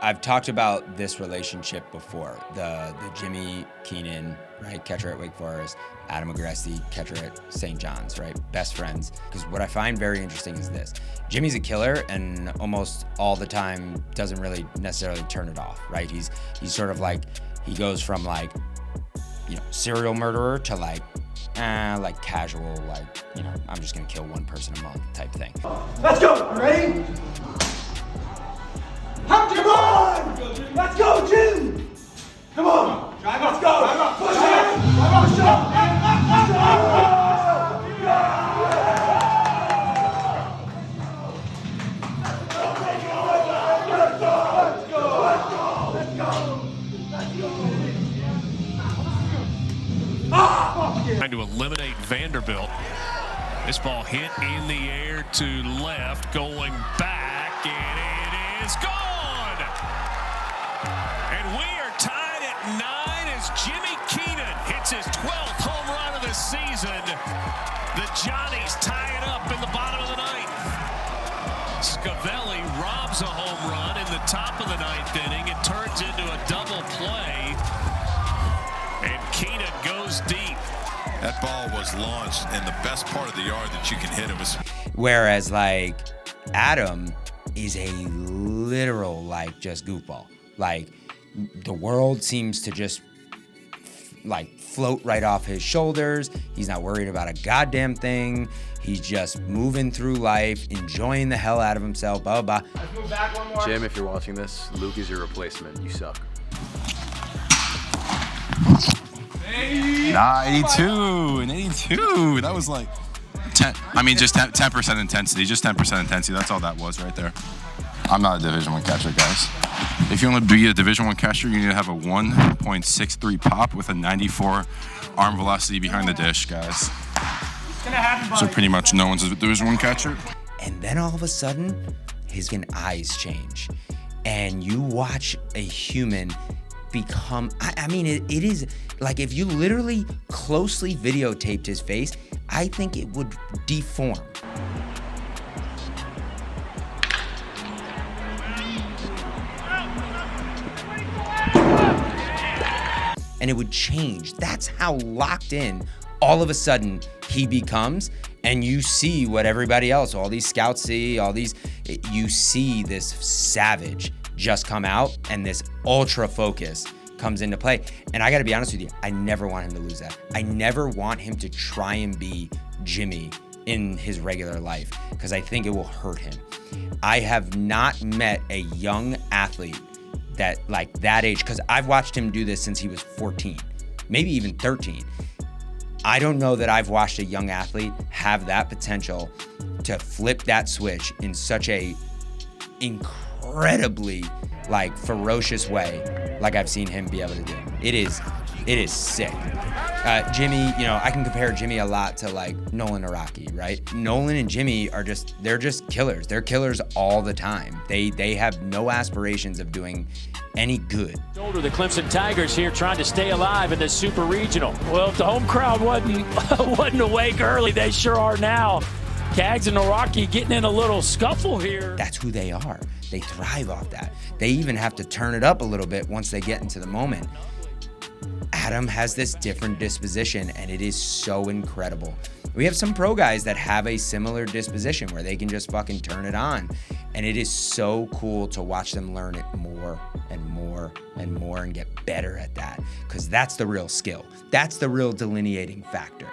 I've talked about this relationship before. The Jimmy Keenan, right, catcher at Wake Forest, Adam Agresti, catcher at St. John's, right, best friends. Because what I find very interesting is this. Jimmy's a killer and almost all the time doesn't really necessarily turn it off, right? He's sort of like, he goes from like, you know, serial murderer to like casual, like, you know, I'm just gonna kill one person a month type thing. Let's go, ready? Come on! Let's go, Jim! Come on! Drive up, let's go! Drive up, push it! Push it! Trying to eliminate Vanderbilt. This ball hit in the air to left, going back, and it is gone! And we are tied at 9 as Jimmy Keenan hits his 12th home run of the season. The Johnnies tie it up in the bottom of the ninth. Scavelli robs a home run in the top of the ninth inning. It turns into a double play, and Keenan goes deep. That ball was launched in the best part of the yard that you can hit. It was. Whereas like Adam is a literal like just goofball. Like the world seems to just like float right off his shoulders. He's not worried about a goddamn thing. He's just moving through life, enjoying the hell out of himself, blah, blah, blah. Let's move back one more. Jim, if you're watching this, Luke is your replacement. You suck. Nah, 82 and 82. That was like 10. I mean, just 10% intensity. Just 10% intensity. That's all that was right there. I'm not a Division I catcher, guys. If you want to be a Division I catcher, you need to have a 1.63 pop with a 94 arm velocity behind the dish, guys. So pretty much no one's a Division I catcher. And then all of a sudden, his eyes change. And you watch a human become, I mean, it is, like if you literally closely videotaped his face, I think it would deform. And it would change. That's how locked in all of a sudden he becomes. And you see what everybody else, all these scouts see, you see this savage just come out and this ultra focus comes into play. And I gotta be honest with you, I never want him to lose that. I never want him to try and be Jimmy in his regular life because I think it will hurt him. I have not met a young athlete that like that age, because I've watched him do this since he was 14, maybe even 13. I don't know that I've watched a young athlete have that potential to flip that switch in such a incredibly like ferocious way like I've seen him be able to do. It is sick. Jimmy, you know, I can compare Jimmy a lot to like Nolan Araki, right? Nolan and Jimmy are they're just killers. They're killers all the time. They have no aspirations of doing any good. The Clemson Tigers here trying to stay alive in this super regional. Well, if the home crowd wasn't awake early, they sure are now. Cags and Araki getting in a little scuffle here. That's who they are. They thrive off that. They even have to turn it up a little bit once they get into the moment. Adam has this different disposition, and it is so incredible. We have some pro guys that have a similar disposition where they can just fucking turn it on. And it is so cool to watch them learn it more and more and more and get better at that, because that's the real skill. That's the real delineating factor.